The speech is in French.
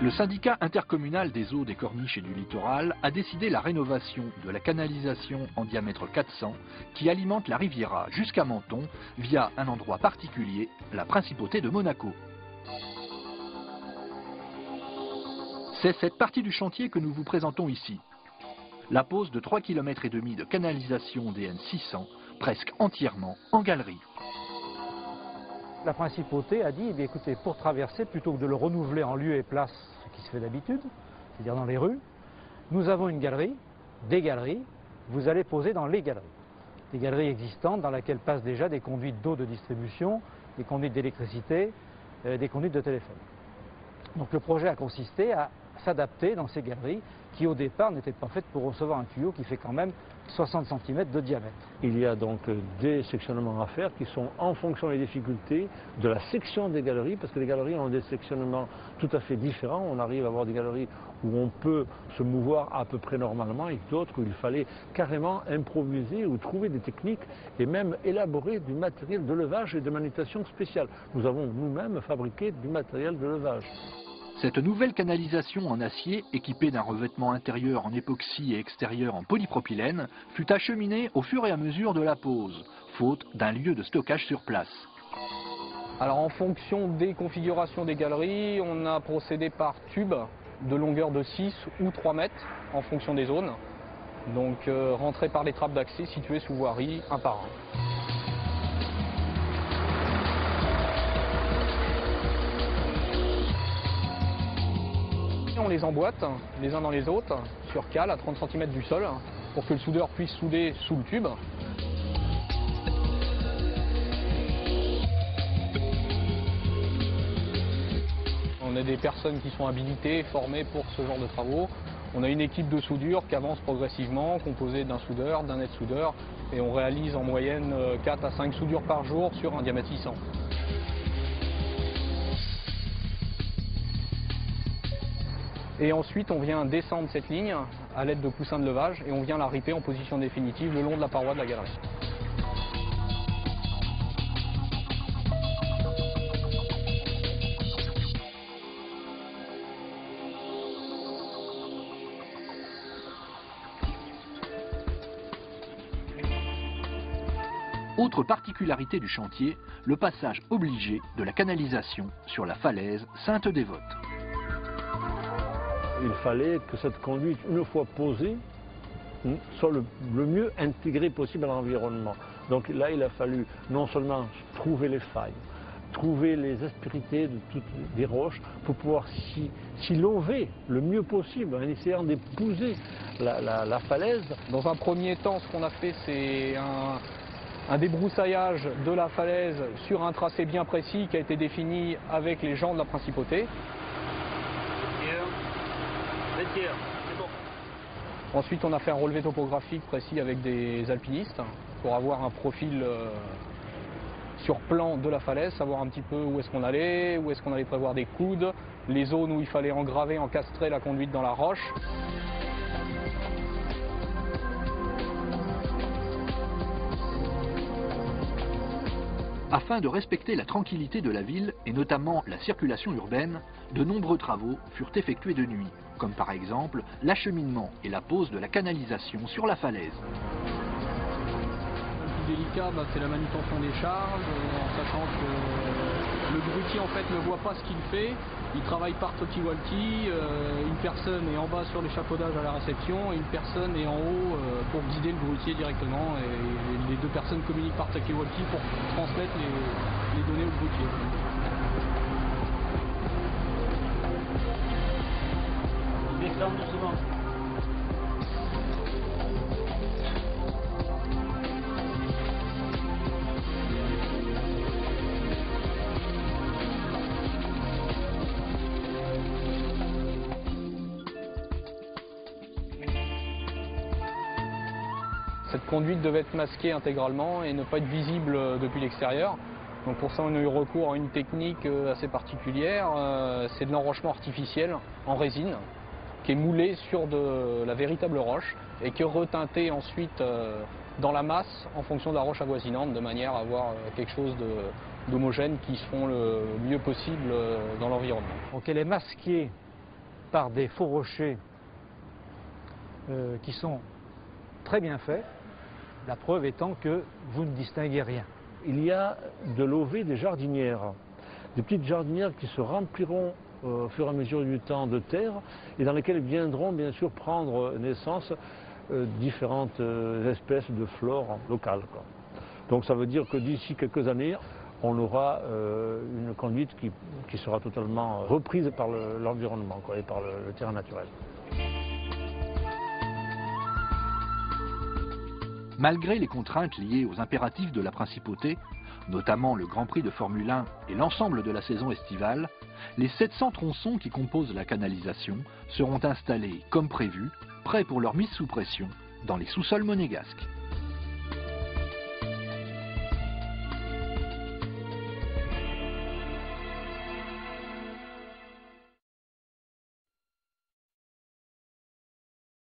Le syndicat intercommunal des eaux des Corniches et du littoral a décidé la rénovation de la canalisation en diamètre 400 qui alimente la Riviera jusqu'à Menton via un endroit particulier, la Principauté de Monaco. C'est cette partie du chantier que nous vous présentons ici. La pose de 3,5 km de canalisation DN 600, presque entièrement en galerie. La Principauté a dit, eh bien, écoutez, pour traverser, plutôt que de le renouveler en lieu et place, ce qui se fait d'habitude, c'est-à-dire dans les rues, nous avons une galerie, des galeries, vous allez poser dans les galeries. Des galeries existantes dans lesquelles passent déjà des conduites d'eau de distribution, des conduites d'électricité, des conduites de téléphone. Donc le projet a consisté à s'adapter dans ces galeries qui au départ n'étaient pas faites pour recevoir un tuyau qui fait quand même 60 cm de diamètre. Il y a donc des sectionnements à faire qui sont en fonction des difficultés de la section des galeries, parce que les galeries ont des sectionnements tout à fait différents. On arrive à avoir des galeries où on peut se mouvoir à peu près normalement et d'autres où il fallait carrément improviser ou trouver des techniques et même élaborer du matériel de levage et de manutention spéciale. Nous avons nous-mêmes fabriqué du matériel de levage. Cette nouvelle canalisation en acier, équipée d'un revêtement intérieur en époxy et extérieur en polypropylène, fut acheminée au fur et à mesure de la pose, faute d'un lieu de stockage sur place. Alors en fonction des configurations des galeries, on a procédé par tube de longueur de 6 ou 3 mètres en fonction des zones. Donc rentré par les trappes d'accès situées sous voirie un par un. On les emboîte les uns dans les autres sur cale à 30 cm du sol pour que le soudeur puisse souder sous le tube. On a des personnes qui sont habilitées, formées pour ce genre de travaux. On a une équipe de soudure qui avance progressivement, composée d'un soudeur, d'un aide-soudeur, et on réalise en moyenne 4 à 5 soudures par jour sur un diamètre 600. Et ensuite, on vient descendre cette ligne à l'aide de poussins de levage et on vient la riper en position définitive le long de la paroi de la galerie. Autre particularité du chantier, le passage obligé de la canalisation sur la falaise Sainte-Dévote. Il fallait que cette conduite, une fois posée, soit le mieux intégrée possible à l'environnement. Donc là, il a fallu non seulement trouver les failles, trouver les aspérités de toutes les roches pour pouvoir s'y lever le mieux possible en essayant d'épouser la falaise. Dans un premier temps, ce qu'on a fait, c'est un débroussaillage de la falaise sur un tracé bien précis qui a été défini avec les gens de la Principauté. Ensuite, on a fait un relevé topographique précis avec des alpinistes pour avoir un profil sur plan de la falaise, savoir un petit peu où est-ce qu'on allait prévoir des coudes, les zones où il fallait engraver, encastrer la conduite dans la roche. Afin de respecter la tranquillité de la ville et notamment la circulation urbaine, de nombreux travaux furent effectués de nuit, comme par exemple l'acheminement et la pose de la canalisation sur la falaise. Le plus délicat, c'est la manutention des charges, en sachant que le grutier en fait ne voit pas ce qu'il fait. Il travaille par talkie-walkie, une personne est en bas sur l'échafaudage à la réception et une personne est en haut pour guider le grutier directement. Et les deux personnes communiquent par talkie-walkie pour transmettre les données au grutier. Descends doucement. Cette conduite devait être masquée intégralement et ne pas être visible depuis l'extérieur. Donc pour ça, on a eu recours à une technique assez particulière. C'est de l'enrochement artificiel en résine qui est moulé sur de la véritable roche et qui est reteinté ensuite dans la masse en fonction de la roche avoisinante de manière à avoir quelque chose d'homogène qui se font le mieux possible dans l'environnement. Donc elle est masquée par des faux rochers qui sont très bien faits, la preuve étant que vous ne distinguez rien. Il y a de l'OV des jardinières, des petites jardinières qui se rempliront au fur et à mesure du temps de terre et dans lesquelles viendront bien sûr prendre naissance différentes espèces de flore locales, quoi. Donc ça veut dire que d'ici quelques années, on aura une conduite qui sera totalement reprise par l'environnement et par le terrain naturel. Malgré les contraintes liées aux impératifs de la principauté, notamment le Grand Prix de Formule 1 et l'ensemble de la saison estivale, les 700 tronçons qui composent la canalisation seront installés comme prévu, prêts pour leur mise sous pression dans les sous-sols monégasques.